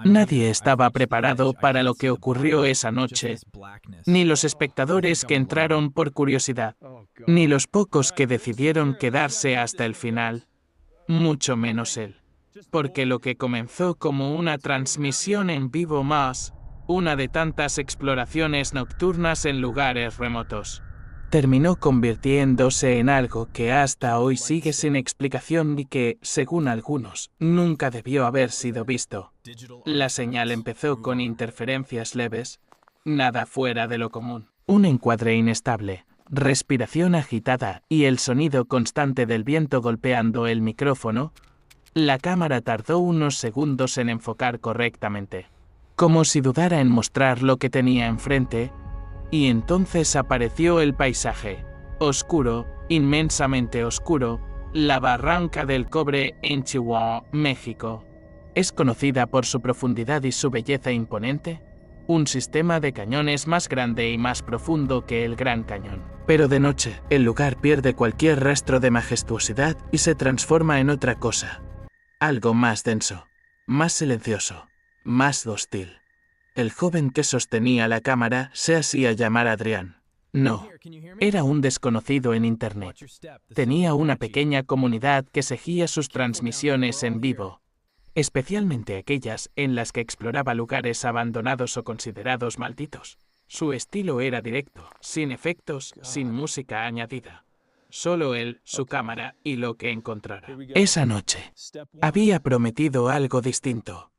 Nadie estaba preparado para lo que ocurrió esa noche, ni los espectadores que entraron por curiosidad, ni los pocos que decidieron quedarse hasta el final, mucho menos él. Porque lo que comenzó como una transmisión en vivo más, una de tantas exploraciones nocturnas en lugares remotos, terminó convirtiéndose en algo que hasta hoy sigue sin explicación y que, según algunos, nunca debió haber sido visto. La señal empezó con interferencias leves, nada fuera de lo común. Un encuadre inestable, respiración agitada y el sonido constante del viento golpeando el micrófono. La cámara tardó unos segundos en enfocar correctamente, como si dudara en mostrar lo que tenía enfrente. Y entonces apareció el paisaje, oscuro, inmensamente oscuro, la Barranca del Cobre en Chihuahua, México. ¿Es conocida por su profundidad y su belleza imponente? Un sistema de cañones más grande y más profundo que el Gran Cañón. Pero de noche, el lugar pierde cualquier rastro de majestuosidad y se transforma en otra cosa. Algo más denso, más silencioso, más hostil. El joven que sostenía la cámara se hacía llamar Adrián. No, era un desconocido en Internet. Tenía una pequeña comunidad que seguía sus transmisiones en vivo, especialmente aquellas en las que exploraba lugares abandonados o considerados malditos. Su estilo era directo, sin efectos, sin música añadida. Solo él, su cámara y lo que encontrara. Esa noche, había prometido algo distinto.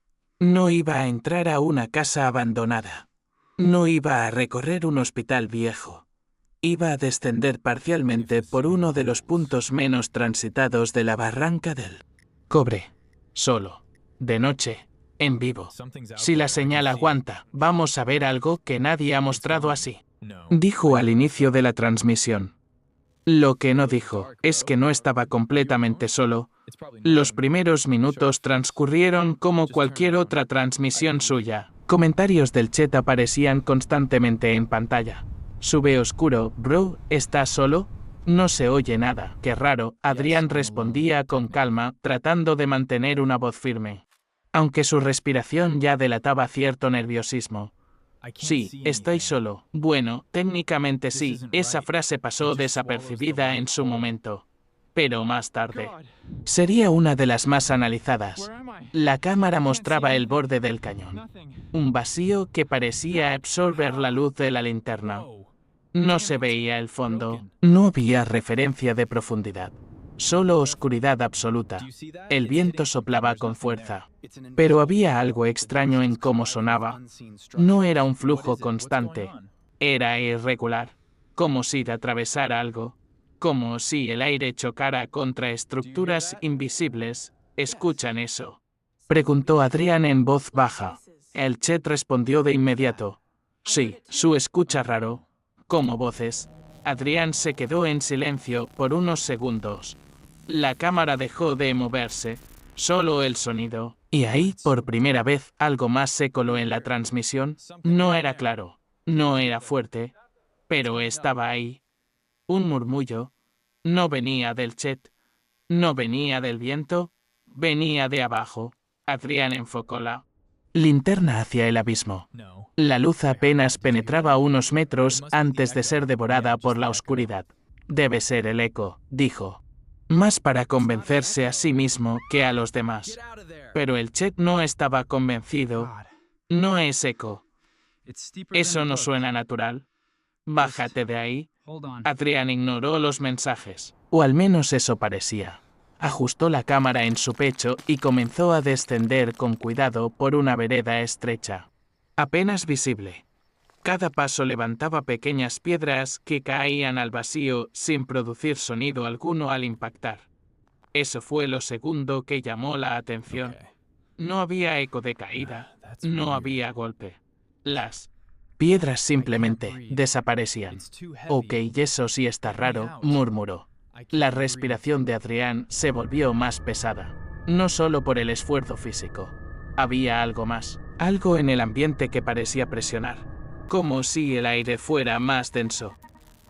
No iba a entrar a una casa abandonada. No iba a recorrer un hospital viejo. Iba a descender parcialmente por uno de los puntos menos transitados de la Barranca del Cobre. Solo. De noche. En vivo. Si la señal aguanta, vamos a ver algo que nadie ha mostrado así. Dijo al inicio de la transmisión. Lo que no dijo es que no estaba completamente solo. Los primeros minutos transcurrieron como cualquier otra transmisión suya. Comentarios del chat aparecían constantemente en pantalla. Sube oscuro, bro, ¿estás solo? No se oye nada. Qué raro, Adrián respondía con calma, tratando de mantener una voz firme, aunque su respiración ya delataba cierto nerviosismo. Sí, estoy solo. Bueno, técnicamente sí, esa frase pasó desapercibida en su momento. Pero más tarde, sería una de las más analizadas. La cámara mostraba el borde del cañón. Un vacío que parecía absorber la luz de la linterna. No se veía el fondo. No había referencia de profundidad. Solo oscuridad absoluta. El viento soplaba con fuerza. Pero había algo extraño en cómo sonaba. No era un flujo constante. Era irregular. Como si atravesara algo. Como si el aire chocara contra estructuras invisibles. ¿Escuchan eso?, preguntó Adrián en voz baja. El chat respondió de inmediato. Sí, su escucha raro. Como voces. Adrián se quedó en silencio por unos segundos. La cámara dejó de moverse. Solo el sonido. Y ahí, por primera vez, algo más se coló en la transmisión. No era claro. No era fuerte. Pero estaba ahí. Un murmullo. No venía del chat. No venía del viento. Venía de abajo. Adrián enfocó la linterna hacia el abismo. La luz apenas penetraba unos metros antes de ser devorada por la oscuridad. Debe ser el eco, dijo. Más para convencerse a sí mismo que a los demás. Pero el chat no estaba convencido. No es eco. Eso no suena natural. Bájate de ahí. Adrián ignoró los mensajes. O al menos eso parecía. Ajustó la cámara en su pecho y comenzó a descender con cuidado por una vereda estrecha, apenas visible. Cada paso levantaba pequeñas piedras que caían al vacío sin producir sonido alguno al impactar. Eso fue lo segundo que llamó la atención. No había eco de caída, no había golpe. Las piedras simplemente desaparecían. Ok, eso sí está raro, murmuró. La respiración de Adrián se volvió más pesada, no solo por el esfuerzo físico. Había algo más, algo en el ambiente que parecía presionar, como si el aire fuera más denso,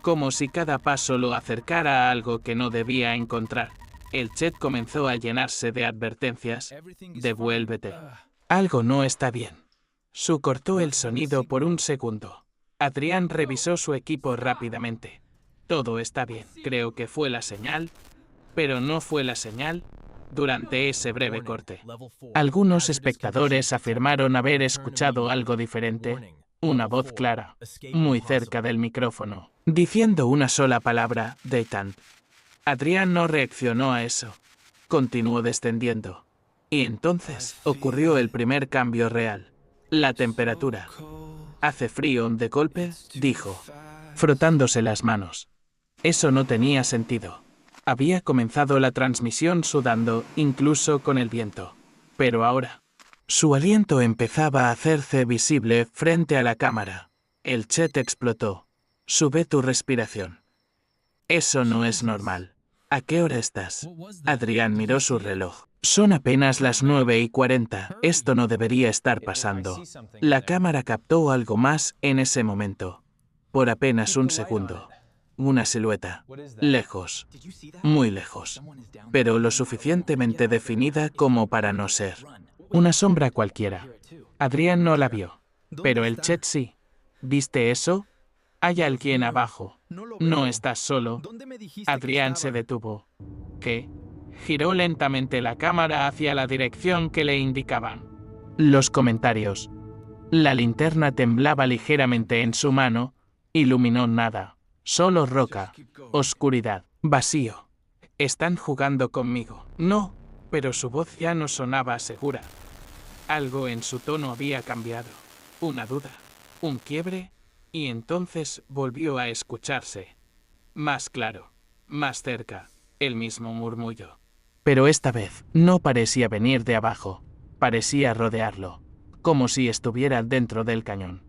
como si cada paso lo acercara a algo que no debía encontrar. El chat comenzó a llenarse de advertencias. Devuélvete. Algo no está bien. Su cortó el sonido por un segundo. Adrián revisó su equipo rápidamente. Todo está bien. Creo que fue la señal, pero no fue la señal durante ese breve corte. Algunos espectadores afirmaron haber escuchado algo diferente. Una voz clara, muy cerca del micrófono, diciendo una sola palabra, Dayton. Adrián no reaccionó a eso. Continuó descendiendo. Y entonces ocurrió el primer cambio real. La temperatura. ¿Hace frío de golpe?, dijo, frotándose las manos. Eso no tenía sentido. Había comenzado la transmisión sudando, incluso con el viento. Pero ahora, su aliento empezaba a hacerse visible frente a la cámara. El chat explotó. Sube tu respiración. Eso no es normal. ¿A qué hora estás? Adrián miró su reloj. Son apenas las 9:40. Esto no debería estar pasando. La cámara captó algo más en ese momento. Por apenas un segundo. Una silueta. Lejos. Muy lejos. Pero lo suficientemente definida como para no ser una sombra cualquiera. Adrián no la vio. Pero el chat sí. ¿Viste eso? Hay alguien abajo. No estás solo. Adrián se detuvo. ¿Qué? Giró lentamente la cámara hacia la dirección que le indicaban. Los comentarios. La linterna temblaba ligeramente en su mano. Iluminó nada. Solo roca. Oscuridad. Vacío. Están jugando conmigo. No, pero su voz ya no sonaba segura. Algo en su tono había cambiado. Una duda. Un quiebre. Y entonces volvió a escucharse. Más claro. Más cerca. El mismo murmullo. Pero esta vez no parecía venir de abajo. Parecía rodearlo. Como si estuviera dentro del cañón.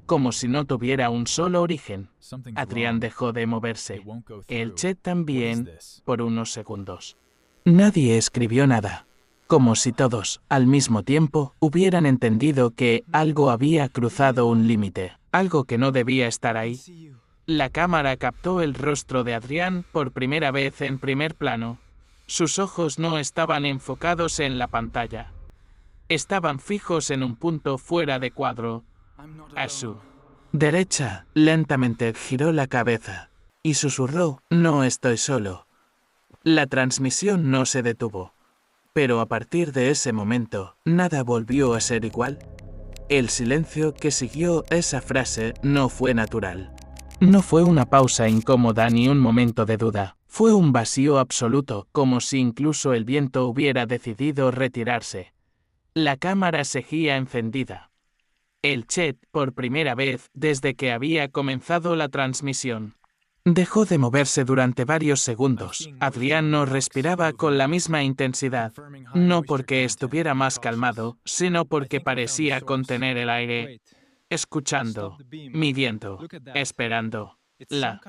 Como si no tuviera un solo origen. Adrián dejó de moverse. El chat también, por unos segundos. Nadie escribió nada. Como si todos, al mismo tiempo, hubieran entendido que algo había cruzado un límite. Algo que no debía estar ahí. La cámara captó el rostro de Adrián por primera vez en primer plano. Sus ojos no estaban enfocados en la pantalla. Estaban fijos en un punto fuera de cuadro. A su derecha, lentamente giró la cabeza y susurró, no estoy solo. La transmisión no se detuvo. Pero a partir de ese momento, nada volvió a ser igual. El silencio que siguió esa frase no fue natural. No fue una pausa incómoda ni un momento de duda. Fue un vacío absoluto, como si incluso el viento hubiera decidido retirarse. La cámara seguía encendida. El chat, por primera vez desde que había comenzado la transmisión, dejó de moverse durante varios segundos. Adrián no respiraba con la misma intensidad, no porque estuviera más calmado, sino porque parecía contener el aire, escuchando, midiendo, esperando. La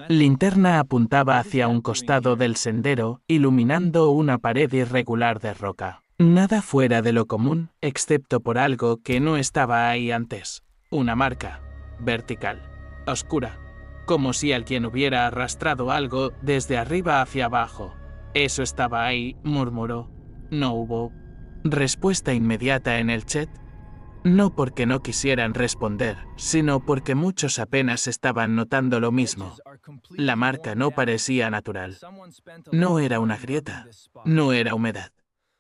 linterna apuntaba hacia un costado del sendero, iluminando una pared irregular de roca. Nada fuera de lo común, excepto por algo que no estaba ahí antes. Una marca, vertical, oscura, como si alguien hubiera arrastrado algo desde arriba hacia abajo. Eso estaba ahí, murmuró. No hubo respuesta inmediata en el chat. No porque no quisieran responder, sino porque muchos apenas estaban notando lo mismo. La marca no parecía natural. No era una grieta, no era humedad.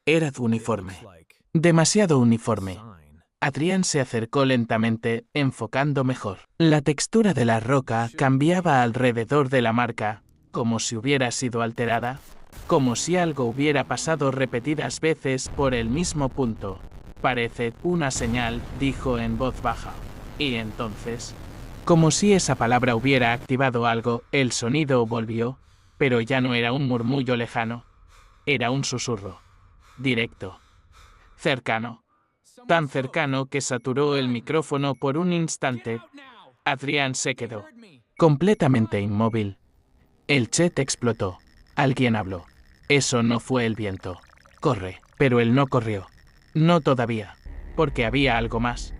Era uniforme. Demasiado uniforme. Adrián se acercó lentamente, enfocando mejor. La textura de la roca cambiaba alrededor de la marca, como si hubiera sido alterada, como si algo hubiera pasado repetidas veces por el mismo punto. Parece una señal, dijo en voz baja. Y entonces, como si esa palabra hubiera activado algo, el sonido volvió, pero ya no era un murmullo lejano. Era un susurro. Directo. Cercano. Tan cercano que saturó el micrófono por un instante. Adrián se quedó completamente inmóvil. El chat explotó. Alguien habló. Eso no fue el viento. Corre. Pero él no corrió. No todavía. Porque había algo más.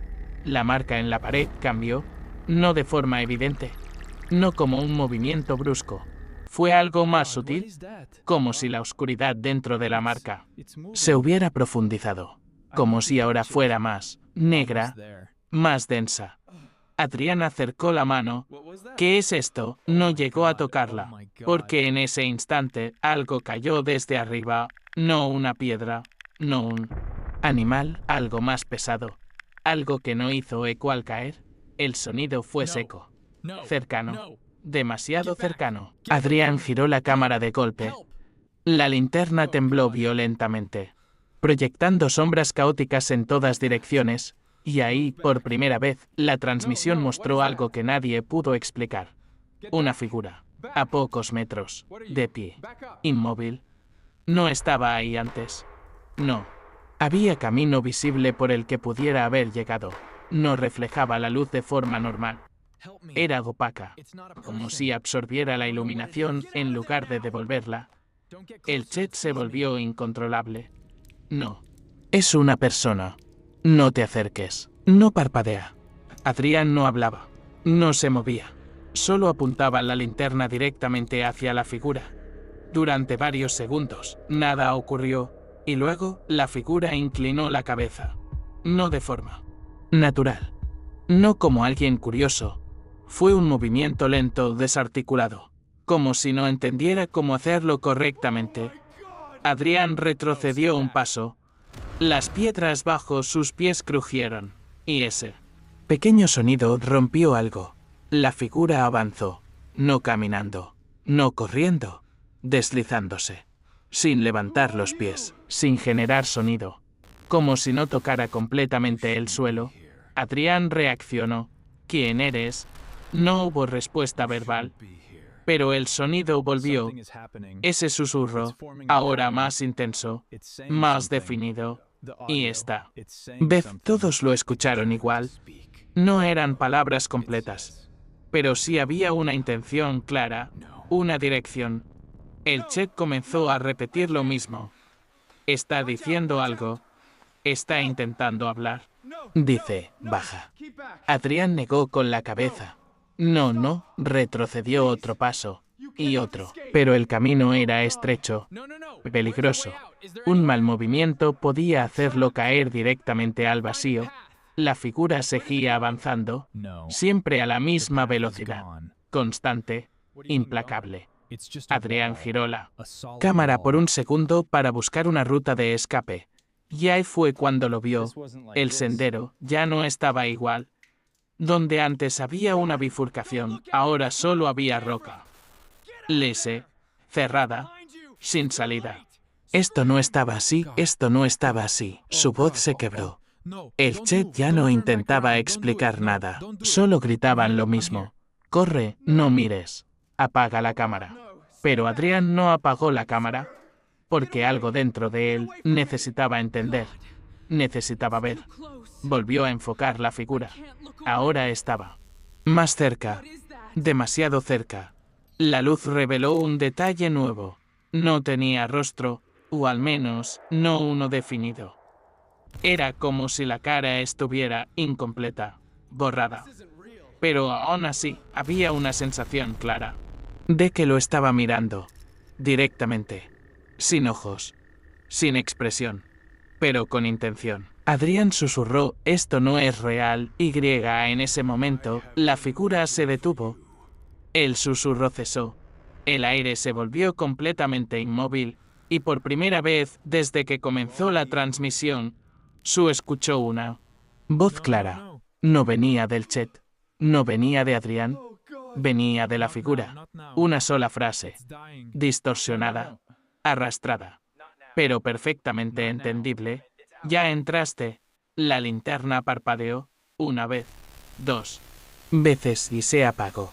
La marca en la pared cambió. No de forma evidente. No como un movimiento brusco. Fue algo más sutil. Como si la oscuridad dentro de la marca se hubiera profundizado. como si ahora fuera más negra, más densa. Adrián acercó la mano. ¿Qué es esto? No llegó a tocarla, porque en ese instante algo cayó desde arriba, no una piedra, no un animal, algo más pesado, algo que no hizo eco al caer. El sonido fue seco, cercano, demasiado cercano. Adrián giró la cámara de golpe. La linterna tembló violentamente, proyectando sombras caóticas en todas direcciones. Y ahí, por primera vez, la transmisión mostró algo que nadie pudo explicar. Una figura, a pocos metros, de pie, inmóvil. No estaba ahí antes. No. Había camino visible por el que pudiera haber llegado. No reflejaba la luz de forma normal. Era opaca, como si absorbiera la iluminación en lugar de devolverla. El chat se volvió incontrolable. No. Es una persona. No te acerques. No parpadea. Adrián no hablaba. No se movía. Solo apuntaba la linterna directamente hacia la figura. Durante varios segundos, nada ocurrió, y luego la figura inclinó la cabeza. No de forma natural. No como alguien curioso. Fue un movimiento lento, desarticulado, como si no entendiera cómo hacerlo correctamente. Adrián retrocedió un paso. Las piedras bajo sus pies crujieron, y ese pequeño sonido rompió algo. La figura avanzó, no caminando, no corriendo, deslizándose, sin levantar los pies, sin generar sonido, como si no tocara completamente el suelo. Adrián reaccionó. ¿Quién eres? No hubo respuesta verbal, pero el sonido volvió. Ese susurro, ahora más intenso, más definido. Y esta vez todos lo escucharon igual. No eran palabras completas, pero sí había una intención clara, una dirección. El chat comenzó a repetir lo mismo. Está diciendo algo. Está intentando hablar. Dice, baja. Adrián negó con la cabeza. No, retrocedió otro paso. Y otro. Pero el camino era estrecho, peligroso. Un mal movimiento podía hacerlo caer directamente al vacío. La figura seguía avanzando, siempre a la misma velocidad, constante, implacable. Adrián giró la cámara por un segundo para buscar una ruta de escape. Y ahí fue cuando lo vio. El sendero ya no estaba igual. Donde antes había una bifurcación, ahora solo había roca. Lisa, cerrada, sin salida. Esto no estaba así, esto no estaba así. Su voz se quebró. El chat ya no intentaba explicar nada, solo gritaban lo mismo. Corre, no mires. Apaga la cámara. Pero Adrián no apagó la cámara, porque algo dentro de él necesitaba entender, necesitaba ver. Volvió a enfocar la figura. Ahora estaba más cerca, demasiado cerca. La luz reveló un detalle nuevo. No tenía rostro, o al menos no uno definido. Era como si la cara estuviera incompleta, borrada. Pero aún así, había una sensación clara de que lo estaba mirando, directamente, sin ojos, sin expresión, pero con intención. Adrián susurró, esto no es real, y en ese momento, la figura se detuvo. El susurro cesó. El aire se volvió completamente inmóvil, y por primera vez desde que comenzó la transmisión, Su escuchó una voz clara. No venía del chat, no venía de Adrián, venía de la figura. Una sola frase, distorsionada, arrastrada, pero perfectamente entendible. Ya entraste. La linterna parpadeó, una vez, 2 veces y se apagó.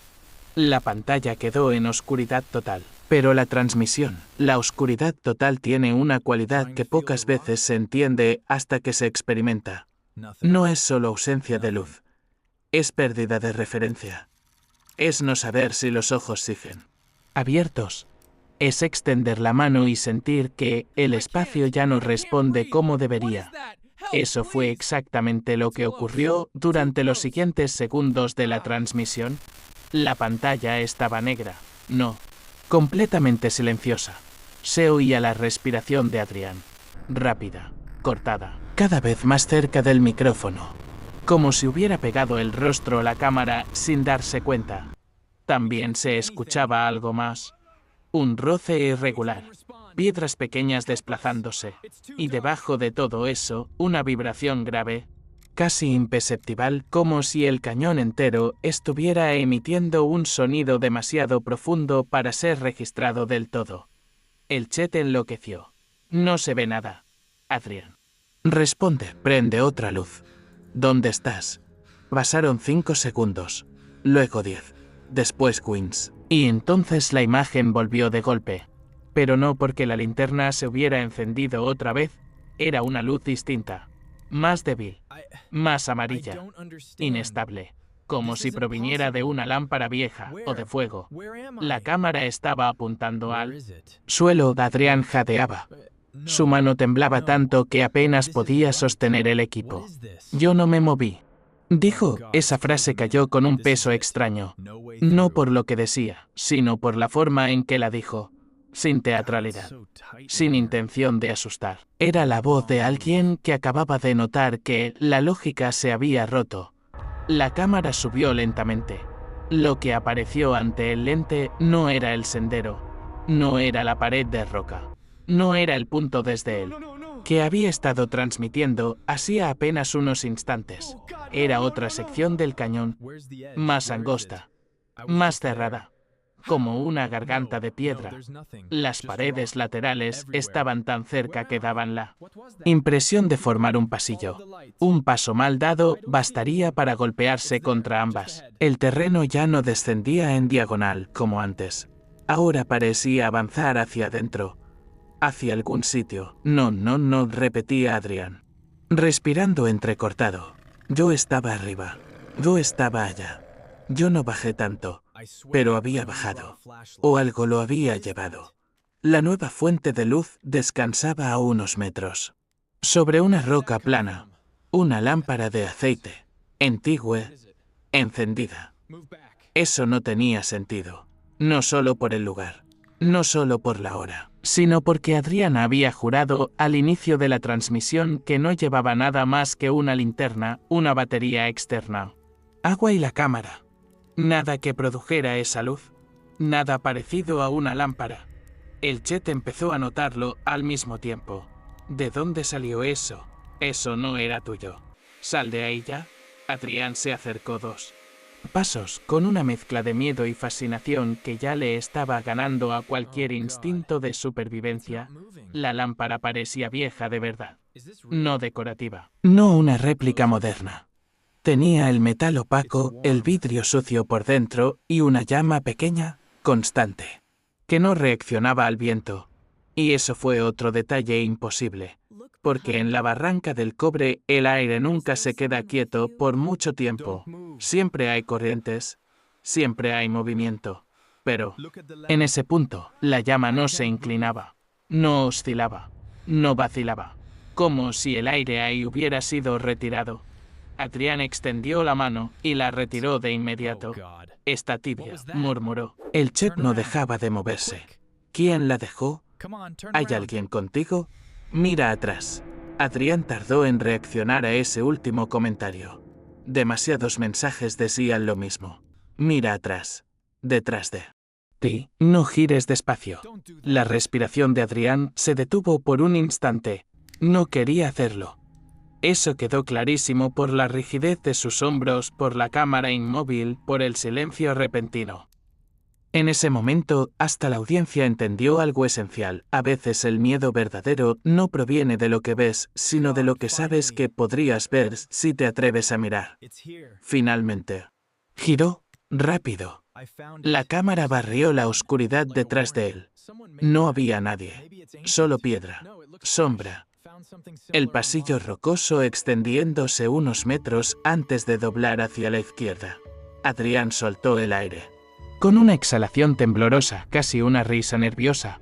La pantalla quedó en oscuridad total. Pero la transmisión, la oscuridad total tiene una cualidad que pocas veces se entiende hasta que se experimenta. No es solo ausencia de luz. Es pérdida de referencia. Es no saber si los ojos siguen abiertos. Es extender la mano y sentir que el espacio ya no responde como debería. Eso fue exactamente lo que ocurrió durante los siguientes segundos de la transmisión. La pantalla estaba negra, no, completamente silenciosa. Se oía la respiración de Adrián, rápida, cortada. cada vez más cerca del micrófono, como si hubiera pegado el rostro a la cámara sin darse cuenta. También se escuchaba algo más. Un roce irregular, piedras pequeñas desplazándose, y debajo de todo eso, una vibración grave, casi imperceptible, como si el cañón entero estuviera emitiendo un sonido demasiado profundo para ser registrado del todo. El Chet enloqueció. No se ve nada. Adrian. Responde, prende otra luz. ¿Dónde estás? Pasaron 5 segundos, luego 10, después 15. Y entonces la imagen volvió de golpe. Pero no porque la linterna se hubiera encendido otra vez, era una luz distinta. Más débil, más amarilla, inestable, como si proviniera de una lámpara vieja o de fuego. La cámara estaba apuntando al suelo. Adrián jadeaba. Su mano temblaba tanto que apenas podía sostener el equipo. Yo no me moví. Dijo, esa frase cayó con un peso extraño. No por lo que decía, sino por la forma en que la dijo. Sin teatralidad, sin intención de asustar. Era la voz de alguien que acababa de notar que la lógica se había roto. La cámara subió lentamente. Lo que apareció ante el lente no era el sendero, no era la pared de roca, no era el punto desde él, que había estado transmitiendo hacía apenas unos instantes. Era otra sección del cañón, más angosta, más cerrada, como una garganta de piedra. Las paredes laterales estaban tan cerca que daban la impresión de formar un pasillo. Un paso mal dado bastaría para golpearse contra ambas. El terreno ya no descendía en diagonal como antes. Ahora parecía avanzar hacia adentro, hacia algún sitio. No, repetía Adrián, respirando entrecortado. Yo estaba arriba. Yo estaba allá. Yo no bajé tanto, pero había bajado, o algo lo había llevado. La nueva fuente de luz descansaba a unos metros. Sobre una roca plana, una lámpara de aceite, antigua, encendida. Eso no tenía sentido, no solo por el lugar, no solo por la hora, sino porque Adrián había jurado al inicio de la transmisión que no llevaba nada más que una linterna, una batería externa, agua y la cámara. Nada que produjera esa luz, nada parecido a una lámpara. El Chet empezó a notarlo al mismo tiempo. ¿De dónde salió eso? Eso no era tuyo. Sal de ahí ya. Adrián se acercó 2 pasos, con una mezcla de miedo y fascinación que ya le estaba ganando a cualquier instinto de supervivencia. La lámpara parecía vieja de verdad, no decorativa, no una réplica moderna. Tenía el metal opaco, el vidrio sucio por dentro y una llama pequeña, constante, que no reaccionaba al viento. Y eso fue otro detalle imposible, porque en la barranca del cobre el aire nunca se queda quieto por mucho tiempo. Siempre hay corrientes, siempre hay movimiento. Pero, en ese punto, la llama no se inclinaba, no oscilaba, no vacilaba, como si el aire ahí hubiera sido retirado. Adrián extendió la mano y la retiró de inmediato. Está tibia, murmuró. El Chet no dejaba de moverse. ¿Quién la dejó? ¿Hay alguien contigo? Mira atrás. Adrián tardó en reaccionar a ese último comentario. Demasiados mensajes decían lo mismo. Mira atrás. Detrás de ti. No gires despacio. La respiración de Adrián se detuvo por un instante. No quería hacerlo. Eso quedó clarísimo por la rigidez de sus hombros, por la cámara inmóvil, por el silencio repentino. En ese momento, hasta la audiencia entendió algo esencial. A veces el miedo verdadero no proviene de lo que ves, sino de lo que sabes que podrías ver si te atreves a mirar. Finalmente, giró, rápido. La cámara barrió la oscuridad detrás de él. No había nadie, solo piedra, sombra. El pasillo rocoso extendiéndose unos metros antes de doblar hacia la izquierda. Adrián soltó el aire. Con una exhalación temblorosa, casi una risa nerviosa.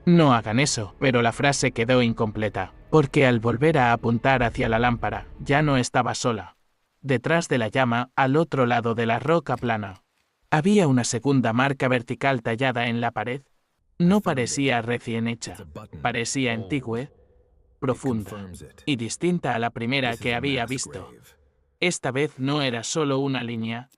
No hagan eso, pero la frase quedó incompleta, porque al volver a apuntar hacia la lámpara, ya no estaba sola. Detrás de la llama, al otro lado de la roca plana, había una segunda marca vertical tallada en la pared. No parecía recién hecha, parecía antigua, profunda y distinta a la primera que había visto. Esta vez no era solo una línea,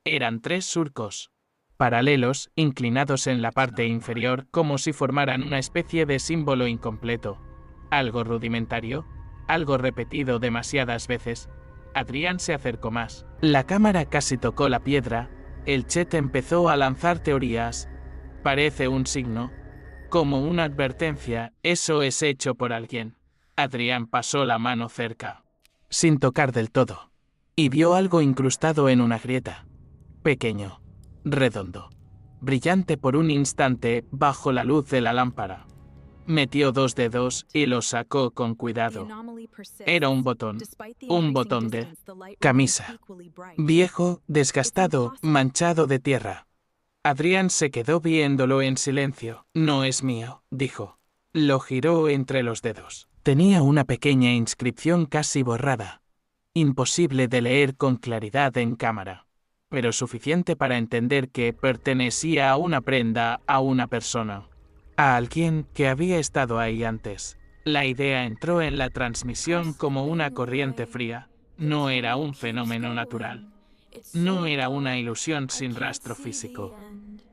eran 3 surcos paralelos, inclinados en la parte inferior como si formaran una especie de símbolo incompleto. Algo rudimentario, algo repetido demasiadas veces. Adrián se acercó más. La cámara casi tocó la piedra. El Chet empezó a lanzar teorías. Parece un signo, como una advertencia, eso es hecho por alguien. Adrián pasó la mano cerca, sin tocar del todo, y vio algo incrustado en una grieta. Pequeño, redondo, brillante por un instante bajo la luz de la lámpara. Metió 2 dedos y los sacó con cuidado. Era un botón de camisa, viejo, desgastado, manchado de tierra. Adrián se quedó viéndolo en silencio. No es mío, dijo. Lo giró entre los dedos. Tenía una pequeña inscripción casi borrada. Imposible de leer con claridad en cámara, pero suficiente para entender que pertenecía a una prenda, a una persona, a alguien que había estado ahí antes. La idea entró en la transmisión como una corriente fría. No era un fenómeno natural. No era una ilusión sin rastro físico.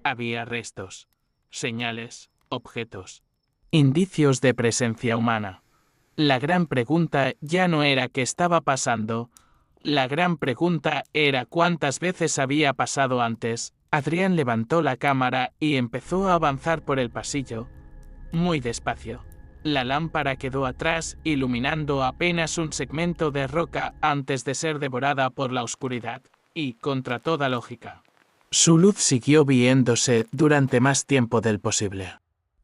Había restos, señales, objetos, indicios de presencia humana. La gran pregunta ya no era qué estaba pasando. La gran pregunta era cuántas veces había pasado antes. Adrián levantó la cámara y empezó a avanzar por el pasillo, muy despacio. La lámpara quedó atrás, iluminando apenas un segmento de roca antes de ser devorada por la oscuridad. Y, contra toda lógica, su luz siguió viéndose durante más tiempo del posible.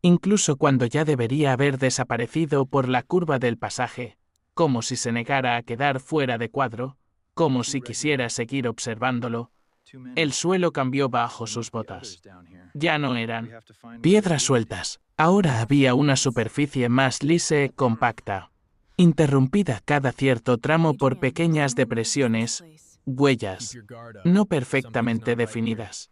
Incluso cuando ya debería haber desaparecido por la curva del pasaje, como si se negara a quedar fuera de cuadro, como si quisiera seguir observándolo, el suelo cambió bajo sus botas. Ya no eran piedras sueltas, ahora había una superficie más lisa y compacta, interrumpida cada cierto tramo por pequeñas depresiones, huellas, no perfectamente definidas,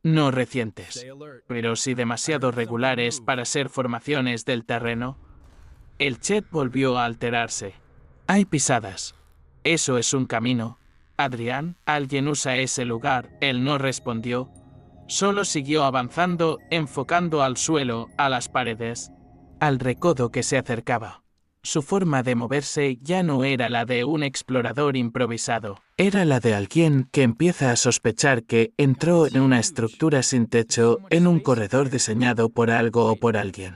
no recientes, pero sí demasiado regulares para ser formaciones del terreno. El Chet volvió a alterarse. Hay pisadas. Eso es un camino. Adrián, alguien usa ese lugar. Él no respondió. Solo siguió avanzando, enfocando al suelo, a las paredes, al recodo que se acercaba. Su forma de moverse ya no era la de un explorador improvisado. Era la de alguien que empieza a sospechar que entró en una estructura sin techo, en un corredor diseñado por algo o por alguien,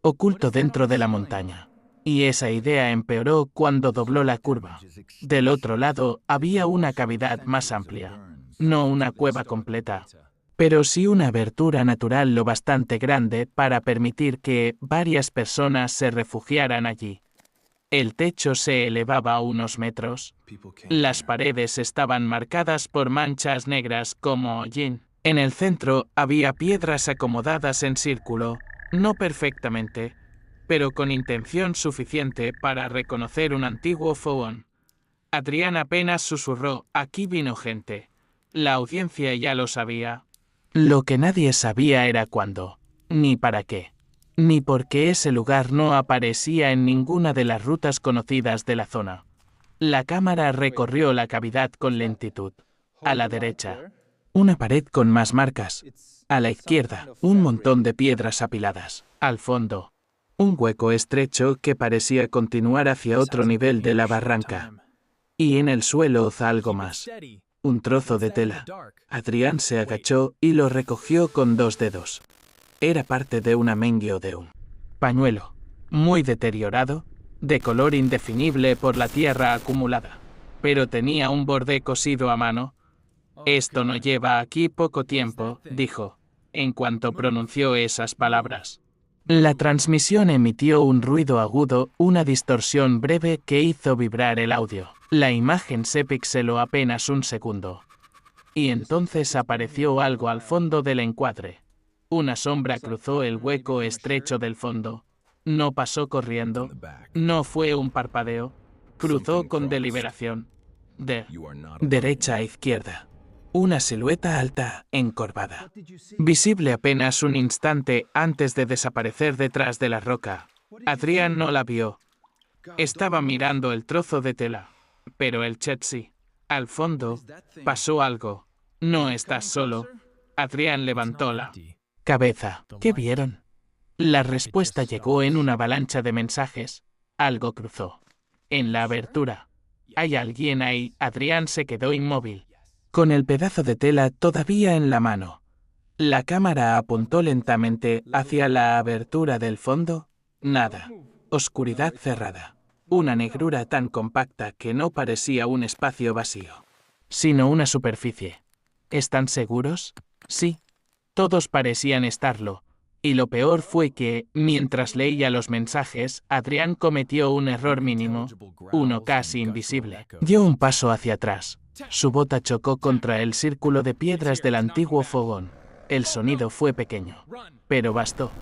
oculto dentro de la montaña. Y esa idea empeoró cuando dobló la curva. Del otro lado había una cavidad más amplia. No una cueva completa, pero sí una abertura natural lo bastante grande para permitir que varias personas se refugiaran allí. El techo se elevaba a unos metros. Las paredes estaban marcadas por manchas negras como hollín. En el centro había piedras acomodadas en círculo, no perfectamente, pero con intención suficiente para reconocer un antiguo fogón. Adrián apenas susurró, aquí vino gente. La audiencia ya lo sabía. Lo que nadie sabía era cuándo, ni para qué, ni por qué ese lugar no aparecía en ninguna de las rutas conocidas de la zona. La cámara recorrió la cavidad con lentitud. A la derecha, una pared con más marcas. A la izquierda, un montón de piedras apiladas. Al fondo, un hueco estrecho que parecía continuar hacia otro nivel de la barranca. Y en el suelo algo más. Un trozo de tela. Adrián se agachó y lo recogió con 2 dedos. Era parte de una mengue o de un pañuelo, muy deteriorado, de color indefinible por la tierra acumulada, pero tenía un borde cosido a mano. Esto no lleva aquí poco tiempo, dijo, en cuanto pronunció esas palabras. La transmisión emitió un ruido agudo, una distorsión breve que hizo vibrar el audio. La imagen se pixeló apenas un segundo. Y entonces apareció algo al fondo del encuadre. Una sombra cruzó el hueco estrecho del fondo. No pasó corriendo. No fue un parpadeo. Cruzó con deliberación. De derecha a izquierda. Una silueta alta, encorvada. Visible apenas un instante antes de desaparecer detrás de la roca. Adrián no la vio. Estaba mirando el trozo de tela. Pero el Chet sí. Al fondo, pasó algo. No estás solo. Adrián levantó la cabeza. ¿Qué vieron? La respuesta llegó en una avalancha de mensajes. Algo cruzó. En la abertura. ¿Hay alguien ahí? Adrián se quedó inmóvil, con el pedazo de tela todavía en la mano. La cámara apuntó lentamente hacia la abertura del fondo. Nada. Oscuridad cerrada. Una negrura tan compacta que no parecía un espacio vacío, sino una superficie. ¿Están seguros? Sí. Todos parecían estarlo. Y lo peor fue que, mientras leía los mensajes, Adrián cometió un error mínimo, uno casi invisible. Dio un paso hacia atrás. Su bota chocó contra el círculo de piedras del antiguo fogón. El sonido fue pequeño, pero bastó.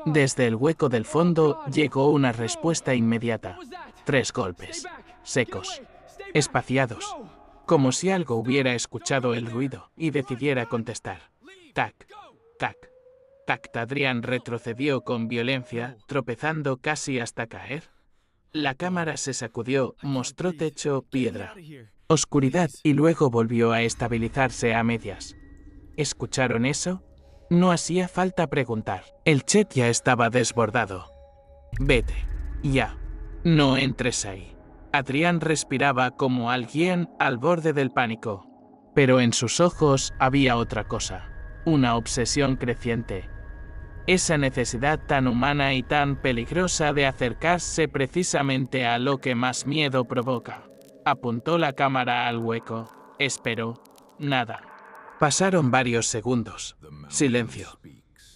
Desde el hueco del fondo llegó una respuesta inmediata. 3 golpes, secos, espaciados, como si algo hubiera escuchado el ruido y decidiera contestar. Tac, tac. Tac. Adrián retrocedió con violencia, tropezando casi hasta caer. La cámara se sacudió, mostró techo, piedra, oscuridad y luego volvió a estabilizarse a medias. ¿Escucharon eso? No hacía falta preguntar. El Chet ya estaba desbordado. Vete. Ya. No entres ahí. Adrián respiraba como alguien al borde del pánico. Pero en sus ojos había otra cosa. Una obsesión creciente. Esa necesidad tan humana y tan peligrosa de acercarse precisamente a lo que más miedo provoca. Apuntó la cámara al hueco. Esperó. Nada. Pasaron varios segundos. Silencio.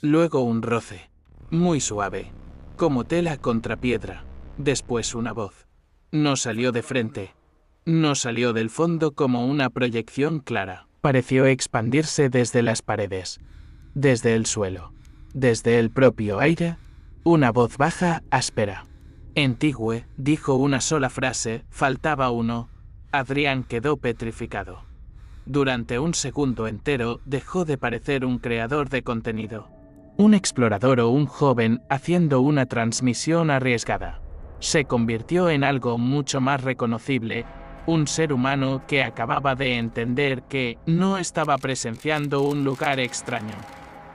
Luego un roce. Muy suave. Como tela contra piedra. Después una voz. No salió de frente. No salió del fondo como una proyección clara. Pareció expandirse desde las paredes. Desde el suelo. Desde el propio aire. Una voz baja, áspera. Entigüe, dijo una sola frase, faltaba uno. Adrián quedó petrificado. Durante un segundo entero dejó de parecer un creador de contenido. Un explorador o un joven haciendo una transmisión arriesgada. Se convirtió en algo mucho más reconocible, un ser humano que acababa de entender que no estaba presenciando un lugar extraño.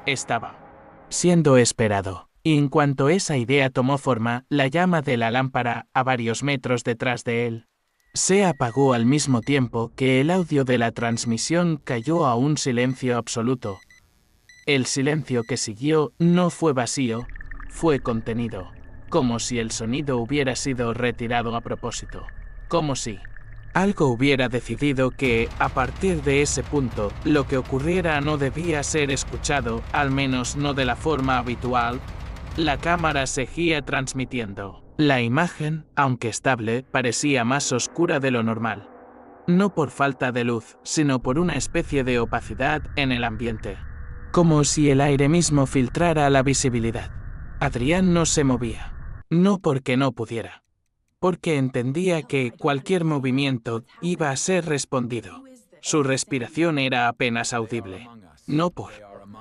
Estaba siendo esperado. Y en cuanto esa idea tomó forma, la llama de la lámpara, a varios metros detrás de él, se apagó al mismo tiempo que el audio de la transmisión cayó a un silencio absoluto. El silencio que siguió no fue vacío, fue contenido, como si el sonido hubiera sido retirado a propósito, como si algo hubiera decidido que, a partir de ese punto, lo que ocurriera no debía ser escuchado, al menos no de la forma habitual. La cámara seguía transmitiendo. La imagen, aunque estable, parecía más oscura de lo normal. No por falta de luz, sino por una especie de opacidad en el ambiente. Como si el aire mismo filtrara la visibilidad. Adrián no se movía. No porque no pudiera. Porque entendía que cualquier movimiento iba a ser respondido. Su respiración era apenas audible. No por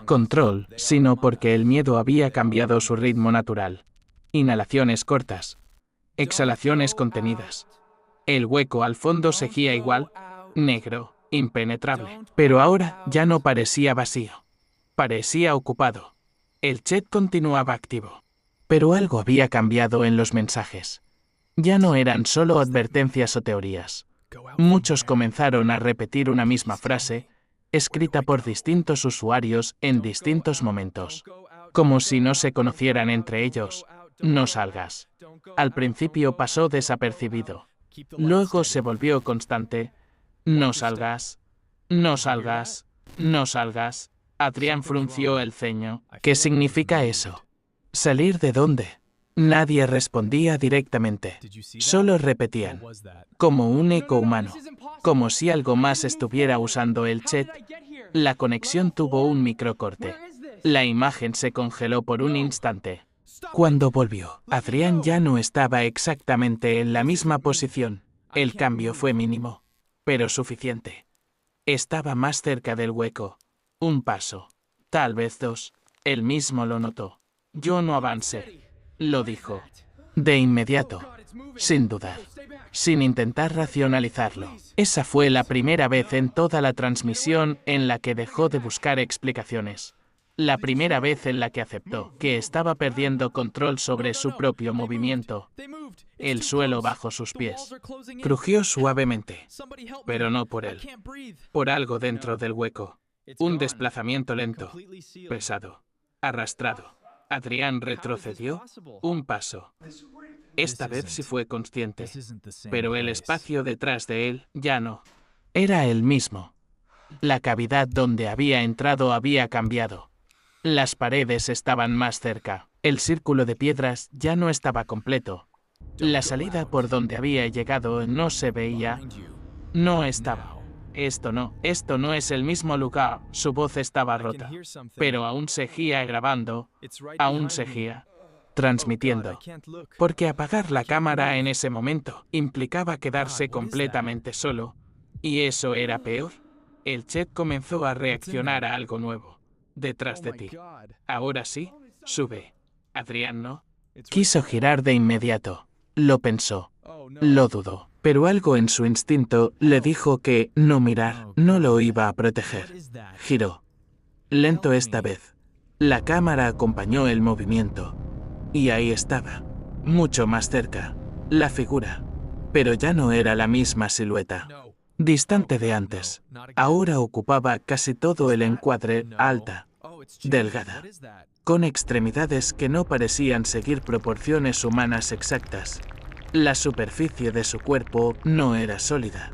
control, sino porque el miedo había cambiado su ritmo natural. Inhalaciones cortas. Exhalaciones contenidas. El hueco al fondo seguía igual, negro, impenetrable. Pero ahora ya no parecía vacío. Parecía ocupado. El chat continuaba activo. Pero algo había cambiado en los mensajes. Ya no eran solo advertencias o teorías. Muchos comenzaron a repetir una misma frase, escrita por distintos usuarios en distintos momentos. Como si no se conocieran entre ellos. No salgas. Al principio pasó desapercibido. Luego se volvió constante. No salgas. No salgas. No salgas. Adrián frunció el ceño. ¿Qué significa eso? ¿Salir de dónde? Nadie respondía directamente. Solo repetían. Como un eco humano. Como si algo más estuviera usando el chat. La conexión tuvo un microcorte. La imagen se congeló por un instante. Cuando volvió, Adrián ya no estaba exactamente en la misma posición. El cambio fue mínimo, pero suficiente. Estaba más cerca del hueco. Un paso, tal vez 2. Él mismo lo notó. Yo no avancé, lo dijo. De inmediato, sin dudar, sin intentar racionalizarlo. Esa fue la primera vez en toda la transmisión en la que dejó de buscar explicaciones. La primera vez en la que aceptó que estaba perdiendo control sobre su propio movimiento. El suelo bajo sus pies crujió suavemente, pero no por él, por algo dentro del hueco. Un desplazamiento lento, pesado, arrastrado. Adrián retrocedió un paso. Esta vez sí fue consciente, pero el espacio detrás de él ya no. Era el mismo. La cavidad donde había entrado había cambiado. Las paredes estaban más cerca. El círculo de piedras ya no estaba completo. La salida por donde había llegado no se veía. No estaba. Esto no es el mismo lugar. Su voz estaba rota, pero aún seguía grabando, aún seguía transmitiendo. Porque apagar la cámara en ese momento implicaba quedarse completamente solo, y eso era peor. El chat comenzó a reaccionar a algo nuevo. Detrás de ti. Ahora sí, sube. Adrián no. Quiso girar de inmediato. Lo pensó. Lo dudó. Pero algo en su instinto le dijo que no mirar no lo iba a proteger. Giró. Lento esta vez. La cámara acompañó el movimiento. Y ahí estaba. Mucho más cerca. La figura. Pero ya no era la misma silueta. Distante de antes. Ahora ocupaba casi todo el encuadre, alta, delgada, con extremidades que no parecían seguir proporciones humanas exactas. La superficie de su cuerpo no era sólida.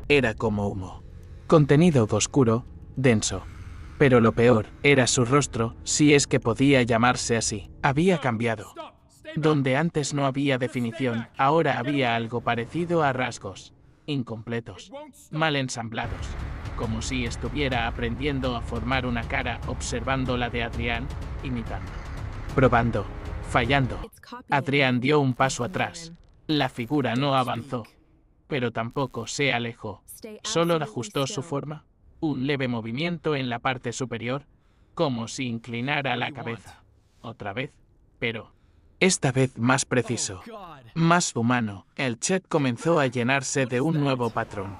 Era como humo. Contenido oscuro, denso. Pero lo peor era su rostro, si es que podía llamarse así. Había cambiado. Donde antes no había definición, ahora había algo parecido a rasgos. Incompletos, mal ensamblados, como si estuviera aprendiendo a formar una cara observando la de Adrián, imitando, probando, fallando. Adrián dio un paso atrás. La figura no avanzó, pero tampoco se alejó. Solo ajustó su forma, un leve movimiento en la parte superior, como si inclinara la cabeza. Otra vez, pero esta vez más preciso, más humano. El chat comenzó a llenarse de un nuevo patrón.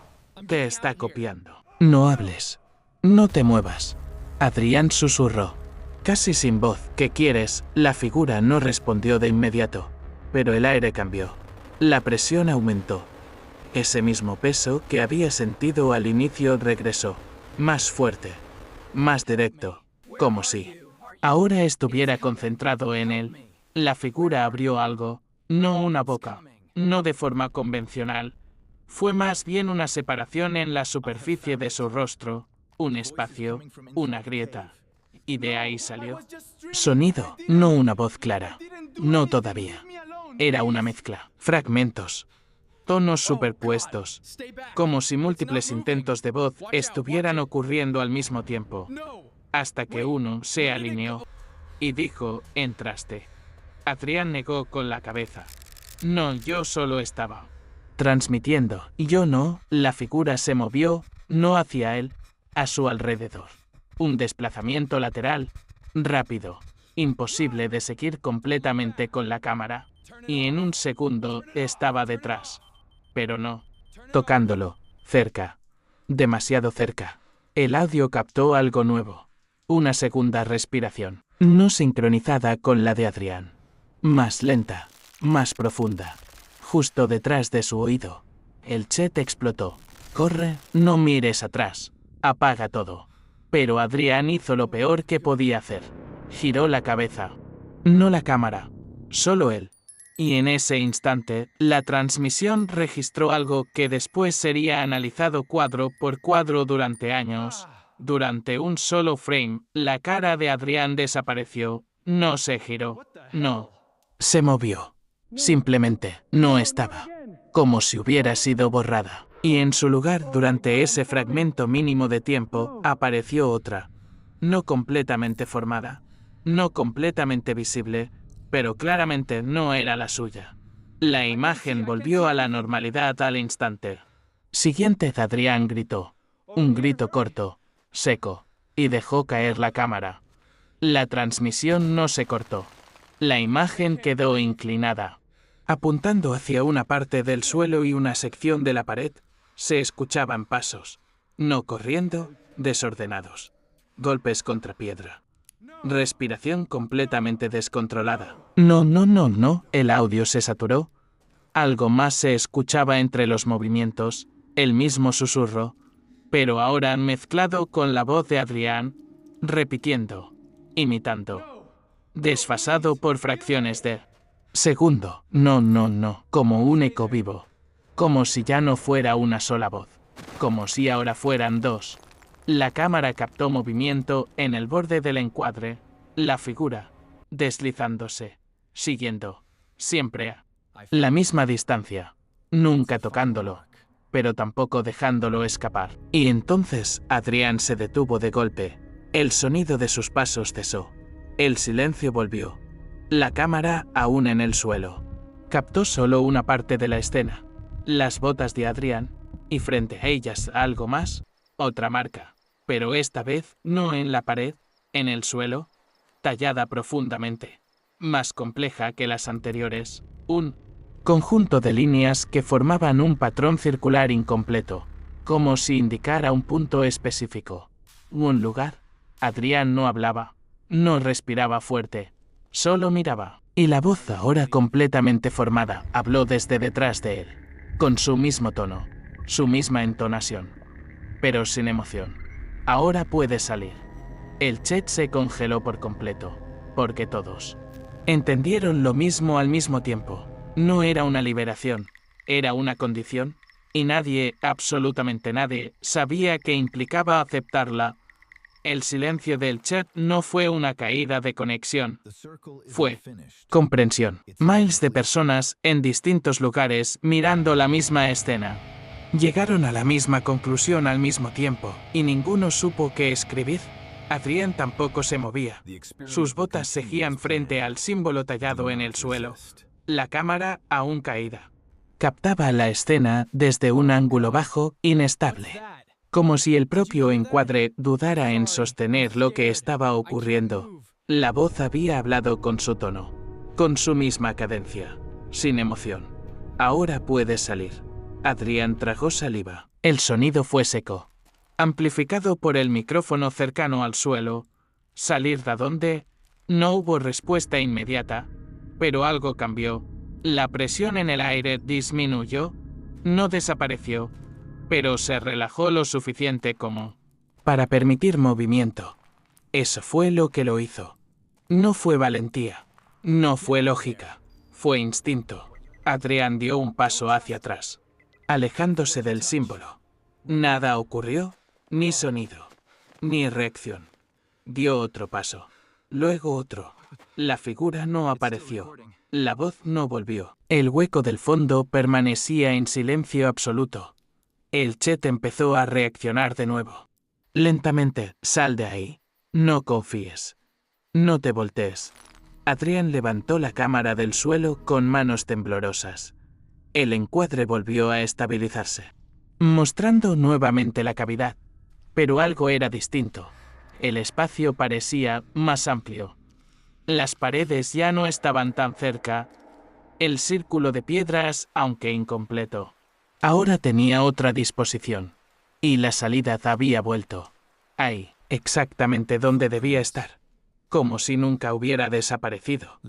Te está copiando. No hables. No te muevas. Adrián susurró, casi sin voz. ¿Qué quieres? La figura no respondió de inmediato, pero el aire cambió. La presión aumentó. Ese mismo peso que había sentido al inicio regresó, más fuerte, más directo, como si ahora estuviera concentrado en él. La figura abrió algo, no una boca, no de forma convencional. Fue más bien una separación en la superficie de su rostro, un espacio, una grieta. Y de ahí salió sonido, no una voz clara, no todavía. Era una mezcla, fragmentos, tonos superpuestos, como si múltiples intentos de voz estuvieran ocurriendo al mismo tiempo, hasta que uno se alineó y dijo, entraste. Adrián negó con la cabeza. No, yo solo estaba transmitiendo. Y yo no. La figura se movió, no hacia él, a su alrededor. Un desplazamiento lateral, rápido, imposible de seguir completamente con la cámara. Y en un segundo estaba detrás. Pero no. Tocándolo, cerca. Demasiado cerca. El audio captó algo nuevo. Una segunda respiración, no sincronizada con la de Adrián. Más lenta, más profunda. Justo detrás de su oído. El chat explotó. Corre, no mires atrás. Apaga todo. Pero Adrián hizo lo peor que podía hacer. Giró la cabeza. No la cámara. Solo él. Y en ese instante, la transmisión registró algo que después sería analizado cuadro por cuadro durante años. Durante un solo frame, la cara de Adrián desapareció. No se giró. No. Se movió. Simplemente no estaba. Como si hubiera sido borrada. Y en su lugar, durante ese fragmento mínimo de tiempo, apareció otra. No completamente formada. No completamente visible, pero claramente no era la suya. La imagen volvió a la normalidad al instante. Siguiente, Adrián gritó. Un grito corto, seco, y dejó caer la cámara. La transmisión no se cortó. La imagen quedó inclinada. Apuntando hacia una parte del suelo y una sección de la pared, se escuchaban pasos, no corriendo, desordenados. Golpes contra piedra. Respiración completamente descontrolada. No, el audio se saturó. Algo más se escuchaba entre los movimientos, el mismo susurro, pero ahora mezclado con la voz de Adrián, repitiendo, imitando. Desfasado por fracciones de segundo. No, como un eco vivo. Como si ya no fuera una sola voz. Como si ahora fueran dos. La cámara captó movimiento en el borde del encuadre, la figura, deslizándose, siguiendo, siempre a la misma distancia, nunca tocándolo, pero tampoco dejándolo escapar. Y entonces Adrián se detuvo de golpe. El sonido de sus pasos cesó. El silencio volvió. La cámara aún en el suelo. Captó solo una parte de la escena. Las botas de Adrián, y frente a ellas algo más, otra marca. Pero esta vez no en la pared, en el suelo, tallada profundamente. Más compleja que las anteriores. Un conjunto de líneas que formaban un patrón circular incompleto, como si indicara un punto específico. Un lugar. Adrián no hablaba, no respiraba fuerte, solo miraba. Y la voz, ahora completamente formada, habló desde detrás de él, con su mismo tono, su misma entonación, pero sin emoción. Ahora puedes salir. El chat se congeló por completo, porque todos entendieron lo mismo al mismo tiempo. No era una liberación, era una condición, y nadie, absolutamente nadie, sabía que implicaba aceptarla. El silencio del chat no fue una caída de conexión, fue comprensión. Miles de personas en distintos lugares mirando la misma escena. Llegaron a la misma conclusión al mismo tiempo, y ninguno supo qué escribir. Adrián tampoco se movía. Sus botas seguían frente al símbolo tallado en el suelo. La cámara aún caída. Captaba la escena desde un ángulo bajo, inestable. Como si el propio encuadre dudara en sostener lo que estaba ocurriendo. La voz había hablado con su tono, con su misma cadencia, sin emoción. Ahora puedes salir. Adrián tragó saliva. El sonido fue seco, amplificado por el micrófono cercano al suelo. ¿Salir de dónde? No hubo respuesta inmediata, pero algo cambió. La presión en el aire disminuyó, no desapareció, pero se relajó lo suficiente como para permitir movimiento. Eso fue lo que lo hizo. No fue valentía, no fue lógica, fue instinto. Adrián dio un paso hacia atrás, alejándose del símbolo. Nada ocurrió, ni sonido, ni reacción. Dio otro paso, luego otro. La figura no apareció, la voz no volvió. El hueco del fondo permanecía en silencio absoluto. El chat empezó a reaccionar de nuevo. Lentamente, sal de ahí. No confíes. No te voltees. Adrián levantó la cámara del suelo con manos temblorosas. El encuadre volvió a estabilizarse, mostrando nuevamente la cavidad. Pero algo era distinto. El espacio parecía más amplio. Las paredes ya no estaban tan cerca. El círculo de piedras, aunque incompleto, ahora tenía otra disposición. Y la salida había vuelto. Ahí, exactamente donde debía estar. Como si nunca hubiera desaparecido.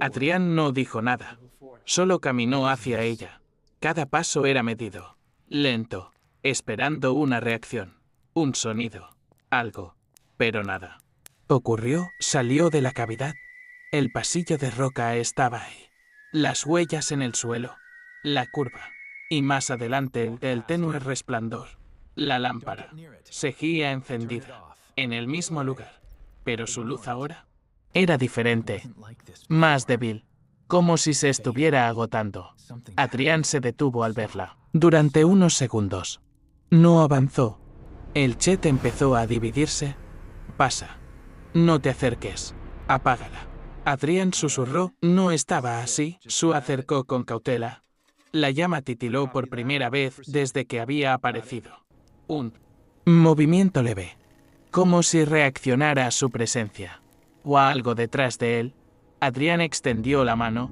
Adrián no dijo nada. Solo caminó hacia ella. Cada paso era medido, lento, esperando una reacción, un sonido, algo, pero nada. Ocurrió, salió de la cavidad. El pasillo de roca estaba ahí. Las huellas en el suelo, la curva, y más adelante el tenue resplandor. La lámpara seguía encendida, en el mismo lugar, pero su luz ahora era diferente, más débil, como si se estuviera agotando. Adrián se detuvo al verla. Durante unos segundos. No avanzó. El chat empezó a dividirse. Pasa. No te acerques. Apágala. Adrián susurró. No estaba así. Su acercó con cautela. La llama titiló por primera vez desde que había aparecido. Un movimiento leve. Como si reaccionara a su presencia. O a algo detrás de él. Adrián extendió la mano.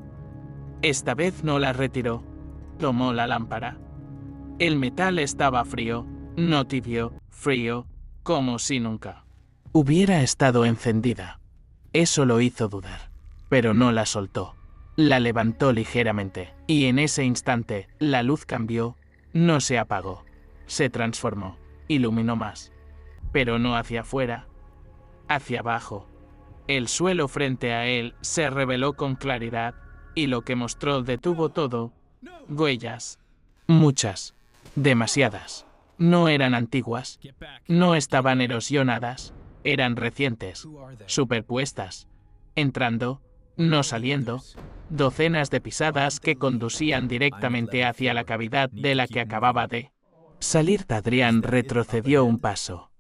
Esta vez no la retiró. Tomó la lámpara. El metal estaba frío, no tibio, frío, como si nunca hubiera estado encendida. Eso lo hizo dudar, pero no la soltó. La levantó ligeramente, y en ese instante, la luz cambió, no se apagó, se transformó, iluminó más. Pero no hacia afuera, hacia abajo. El suelo frente a él se reveló con claridad, y lo que mostró detuvo todo. Huellas. Muchas. Demasiadas. No eran antiguas. No estaban erosionadas. Eran recientes. Superpuestas. Entrando, no saliendo. Docenas de pisadas que conducían directamente hacia la cavidad de la que acababa de salir. Adrián retrocedió un paso.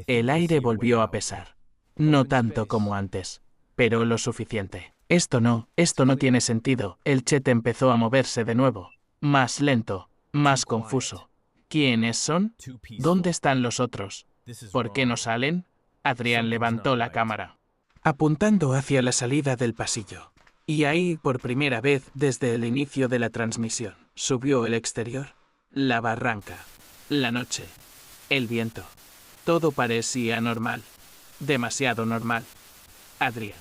El aire volvió a pesar. No tanto como antes, pero lo suficiente. Esto no tiene sentido. El Chet empezó a moverse de nuevo. Más lento, más confuso. ¿Quiénes son? ¿Dónde están los otros? ¿Por qué no salen? Adrián levantó la cámara, apuntando hacia la salida del pasillo. Y ahí, por primera vez desde el inicio de la transmisión, subió el exterior, la barranca, la noche, el viento. Todo parecía normal, demasiado normal. Adrián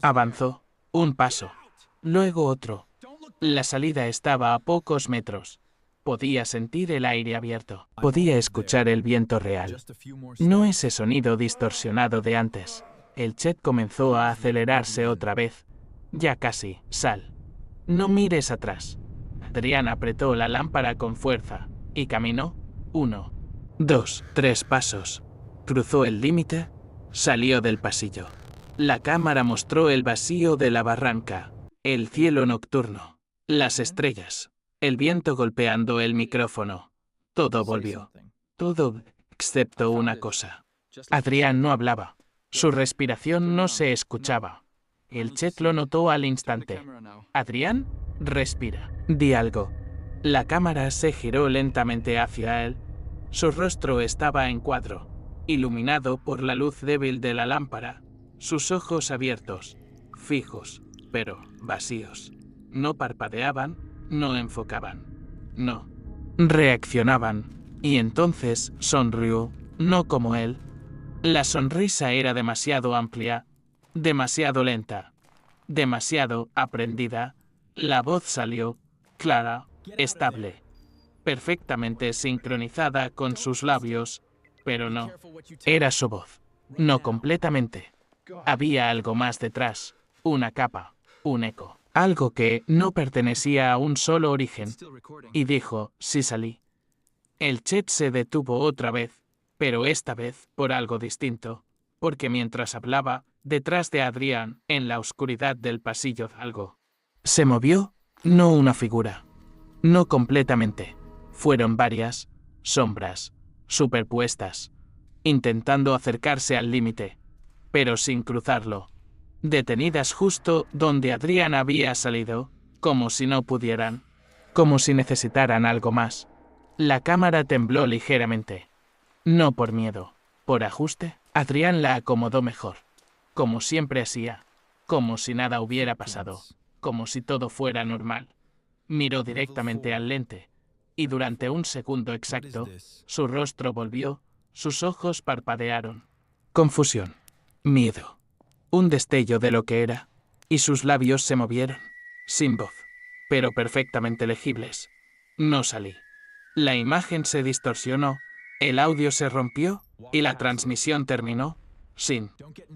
avanzó, un paso, luego otro. La salida estaba a pocos metros. Podía sentir el aire abierto. Podía escuchar el viento real. No ese sonido distorsionado de antes. El Chet comenzó a acelerarse otra vez. Ya casi, sal. No mires atrás. Adrián apretó la lámpara con fuerza y caminó. 1, 2, 3 pasos. Cruzó el límite. Salió del pasillo. La cámara mostró el vacío de la barranca, el cielo nocturno, las estrellas, el viento golpeando el micrófono. Todo volvió. Todo, excepto una cosa. Adrián no hablaba. Su respiración no se escuchaba. El Chet lo notó al instante. «Adrián, respira. Di algo». La cámara se giró lentamente hacia él. Su rostro estaba en cuadro, iluminado por la luz débil de la lámpara. Sus ojos abiertos, fijos, pero vacíos. No parpadeaban, no enfocaban. No. Reaccionaban. Y entonces sonrió, no como él. La sonrisa era demasiado amplia, demasiado lenta, demasiado aprendida. La voz salió, clara, estable, perfectamente sincronizada con sus labios, pero no. Era su voz. No completamente. Había algo más detrás, una capa, un eco, algo que no pertenecía a un solo origen. Y dijo, sí salí. El Chet se detuvo otra vez, pero esta vez por algo distinto, porque mientras hablaba, detrás de Adrián, en la oscuridad del pasillo, algo se movió, no una figura, no completamente. Fueron varias sombras, superpuestas, intentando acercarse al límite, pero sin cruzarlo, detenidas justo donde Adrián había salido, como si no pudieran, como si necesitaran algo más. La cámara tembló ligeramente. No por miedo, por ajuste. Adrián la acomodó mejor, como siempre hacía, como si nada hubiera pasado, como si todo fuera normal. Miró directamente al lente, y durante un segundo exacto, su rostro volvió, sus ojos parpadearon. Confusión, miedo, un destello de lo que era, y sus labios se movieron, sin voz, pero perfectamente legibles. No salí. La imagen se distorsionó, el audio se rompió, y la transmisión terminó, sin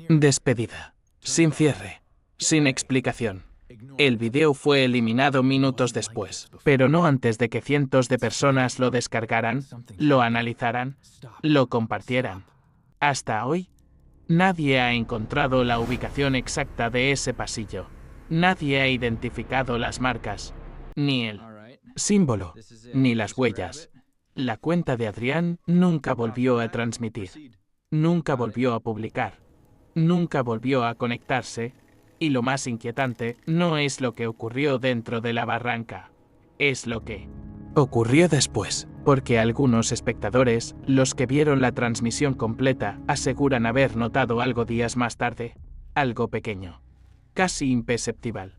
despedida, sin cierre, sin explicación. El video fue eliminado minutos después, pero no antes de que cientos de personas lo descargaran, lo analizaran, lo compartieran. Hasta hoy, nadie ha encontrado la ubicación exacta de ese pasillo. Nadie ha identificado las marcas, ni el símbolo, ni las huellas. La cuenta de Adrián nunca volvió a transmitir, nunca volvió a publicar, nunca volvió a conectarse, y lo más inquietante no es lo que ocurrió dentro de la barranca, es lo que ocurrió después, porque algunos espectadores, los que vieron la transmisión completa, aseguran haber notado algo días más tarde, algo pequeño, casi imperceptible,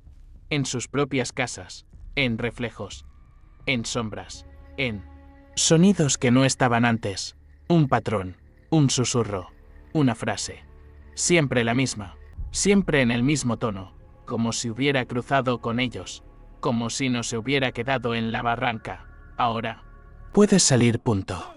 en sus propias casas, en reflejos, en sombras, en sonidos que no estaban antes, un patrón, un susurro, una frase. Siempre la misma, siempre en el mismo tono, como si hubiera cruzado con ellos, como si no se hubiera quedado en la barranca. Ahora, puedes salir, punto.